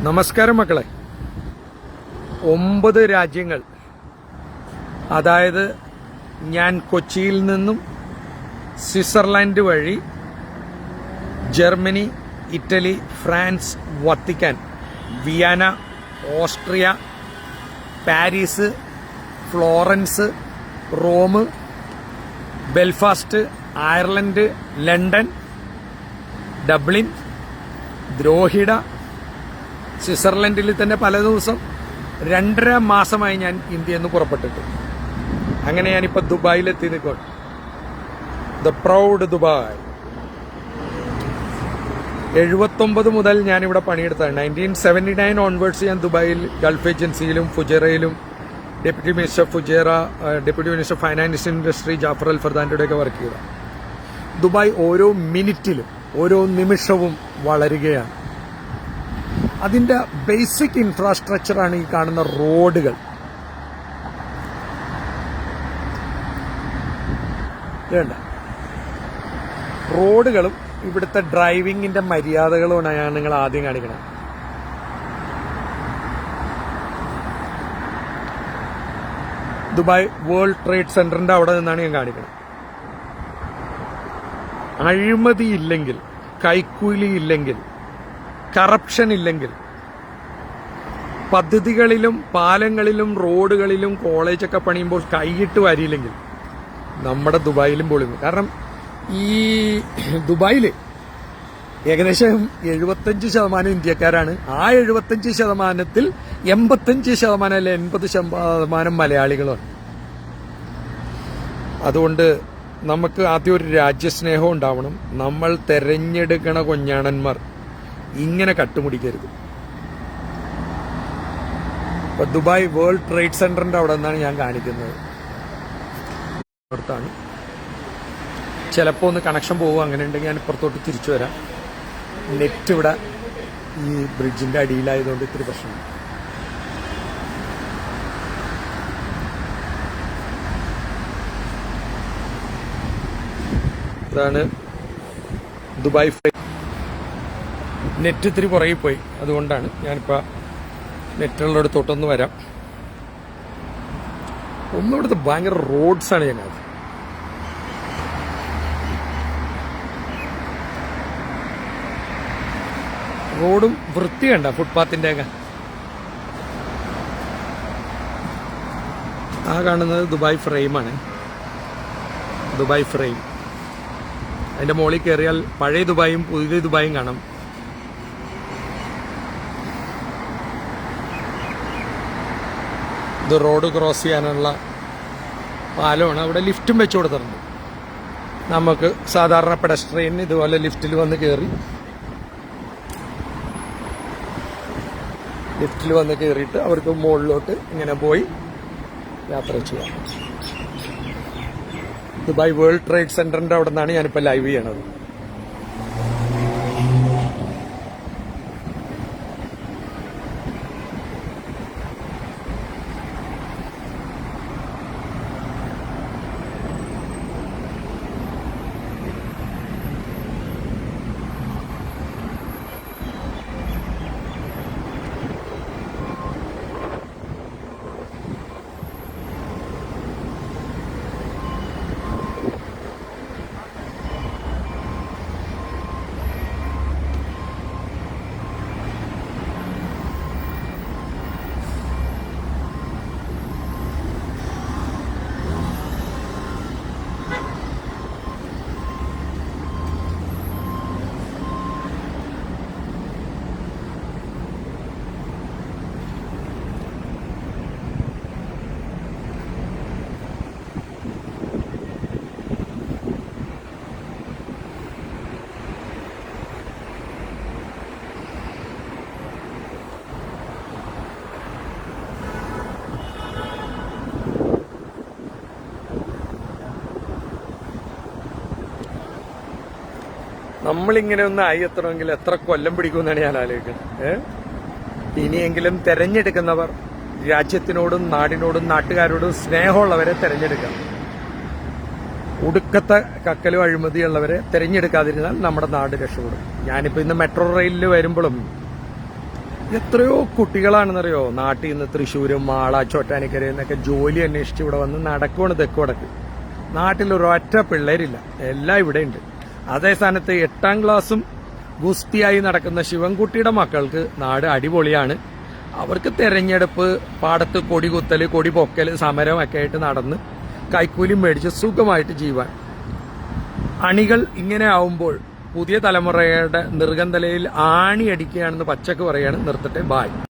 നമസ്കാരം മക്കളെ. 9 രാജ്യങ്ങൾ, അതായത് ഞാൻ കൊച്ചിയിൽ നിന്നും സ്വിറ്റ്സർലാൻഡ് വഴി Germany, Italy, France, Vatican, Vienna, Austria, Paris, Florence, Rome, Belfast, Ireland, London, Dublin, Drogheda, സ്വിറ്റ്സർലൻഡിൽ തന്നെ പല ദിവസം 2.5 മാസമായി ഞാൻ ഇന്ത്യയിൽ നിന്ന് പുറപ്പെട്ടിട്ട്. അങ്ങനെ ഞാനിപ്പോൾ ദുബായിലെത്തി നിൽക്കണം. The proud Dubai. 79 മുതൽ ഞാനിവിടെ പണിയെടുത്താണ്. 1979 ഓൺവേർഡ്സ് ഞാൻ ദുബായിൽ ഗൾഫ് ഏജൻസിയിലും ഫുജേറയിലും deputy minister Fujairah, deputy minister finance industry Jafar Al ഫർദാൻ്റെയൊക്കെ വർക്ക് ചെയ്ത. ദുബായ് ഓരോ മിനിറ്റിലും ഓരോ നിമിഷവും വളരുകയാണ്. അതിന്റെ ബേസിക് ഇൻഫ്രാസ്ട്രക്ചറാണ് ഈ കാണുന്ന റോഡുകൾ. വേണ്ട റോഡുകളും ഇവിടുത്തെ ഡ്രൈവിങ്ങിന്റെ മര്യാദകളുമാണ് ഞാൻ നിങ്ങൾ ആദ്യം കാണിക്കണം. ദുബായ് വേൾഡ് ട്രേഡ് സെന്ററിന്റെ അവിടെ നിന്നാണ് ഞാൻ കാണിക്കുന്നത്. അഴിമതിയില്ലെങ്കിൽ, കൈക്കൂലിയില്ലെങ്കിൽ, കറപ്ഷൻ ഇല്ലെങ്കിൽ, പദ്ധതികളിലും പാലങ്ങളിലും റോഡുകളിലും കോളേജൊക്കെ പണിയുമ്പോൾ കൈയിട്ട് വരിയില്ലെങ്കിൽ നമ്മുടെ ദുബായിലും പൊളിഞ്ഞു. കാരണം ഈ ദുബായിൽ ഏകദേശം 75% ഇന്ത്യക്കാരാണ്. ആ 75%-ത്തിൽ 85% അല്ലെ 80% മലയാളികളാണ്. അതുകൊണ്ട് നമുക്ക് ആദ്യം ഒരു രാജ്യസ്നേഹം ഉണ്ടാവണം. നമ്മൾ തെരഞ്ഞെടുക്കണ കൊഞ്ഞാണന്മാർ ഇങ്ങനെ കട്ടുമുടിക്കരുത്. ഇപ്പൊ ദുബായ് വേൾഡ് ട്രേഡ് സെന്ററിന്റെ അവിടെ നിന്നാണ് ഞാൻ കാണിക്കുന്നത്. അടുത്താണ്. ചിലപ്പോൾ ഒന്ന് കണക്ഷൻ പോകും. അങ്ങനെ ഉണ്ടെങ്കിൽ ഞാൻ ഇപ്പുറത്തോട്ട് തിരിച്ചു വരാം. നെറ്റ് ഇവിടെ ഈ ബ്രിഡ്ജിന്റെ അടിയിലായതുകൊണ്ട് ഇത്തിരി പ്രശ്നമാണ്. ഇതാണ് ദുബായ് ഫ്ലൈ. നെറ്റ് ഇത്തിരി പുറകെ പോയി, അതുകൊണ്ടാണ് ഞാനിപ്പോൾ നെറ്റുള്ളടത്തോട്ടൊന്ന് വരാം. ഇവിടുത്തെ ഭയങ്കര റോഡ്സാണ് ഞങ്ങൾ. റോഡും വൃത്തി കണ്ട, ഫുട്പാത്തിൻ്റെ ഒക്കെ. ആ കാണുന്നത് ദുബായ് ഫ്രെയിമാണ്. Dubai frame. അതിൻ്റെ മുകളിൽ കയറിയാൽ പഴയ ദുബായും പുതിയ ദുബായും കാണാം. ഇത് റോഡ് ക്രോസ് ചെയ്യാനുള്ള പാലമാണ്. അവിടെ ലിഫ്റ്റും വെച്ചു കൊടുത്തിട്ടുണ്ട്. നമുക്ക് സാധാരണ പെഡസ്ട്രിയന് ഇതുപോലെ ലിഫ്റ്റിൽ വന്ന് കയറിയിട്ട് അവർക്ക് മുകളിലോട്ട് ഇങ്ങനെ പോയി യാത്ര ചെയ്യാം. ദുബായ് വേൾഡ് ട്രേഡ് സെന്ററിന്റെ അവിടെ നിന്നാണ് ഞാനിപ്പോൾ ലൈവ് ചെയ്യണത്. നമ്മളിങ്ങനെ ഒന്ന് ആയി എത്തണമെങ്കിൽ എത്ര കൊല്ലം പിടിക്കുമെന്നാണ് ഞാൻ ആലോചിക്കുന്നത്. ഇനിയെങ്കിലും തെരഞ്ഞെടുക്കുന്നവർ രാജ്യത്തിനോടും നാടിനോടും നാട്ടുകാരോടും സ്നേഹമുള്ളവരെ തെരഞ്ഞെടുക്കാം. ഒടുക്കത്തെ കക്കലും അഴിമതിയുള്ളവരെ തിരഞ്ഞെടുക്കാതിരുന്നാൽ നമ്മുടെ നാട് രക്ഷപ്പെടും. ഞാനിപ്പോൾ ഇന്ന് മെട്രോ റെയിലിൽ വരുമ്പോഴും എത്രയോ കുട്ടികളാണെന്നറിയോ നാട്ടിൽ നിന്ന് തൃശ്ശൂരും മാള ചോറ്റാനിക്കരയിൽ നിന്നൊക്കെ ജോലി അന്വേഷിച്ച് ഇവിടെ വന്ന് നടക്കുവാണ് തെക്കുവടക്ക്. നാട്ടിൽ ഒരൊറ്റ പിള്ളേരില്ല, എല്ലാം ഇവിടെ ഉണ്ട്. അതേ സ്ഥാനത്ത് 8ാം ക്ലാസ്സും ഗുസ്തിയായി നടക്കുന്ന ശിവൻകുട്ടിയുടെ മക്കൾക്ക് നാട് അടിപൊളിയാണ്. അവർക്ക് തെരഞ്ഞെടുപ്പ്, പാടത്ത് കൊടി കുത്തല്, കൊടി പൊക്കല്, സമരമൊക്കെ ആയിട്ട് നടന്ന് കൈക്കൂലിയും മേടിച്ച് സുഖമായിട്ട് ജീവാൻ. അണികൾ ഇങ്ങനെ ആവുമ്പോൾ പുതിയ തലമുറയുടെ നിർഗന്ധലയിൽ ആണിയടിക്കുകയാണെന്ന് പച്ചക്ക് പറയാണ്. നിർത്തട്ടെ, ബായ്.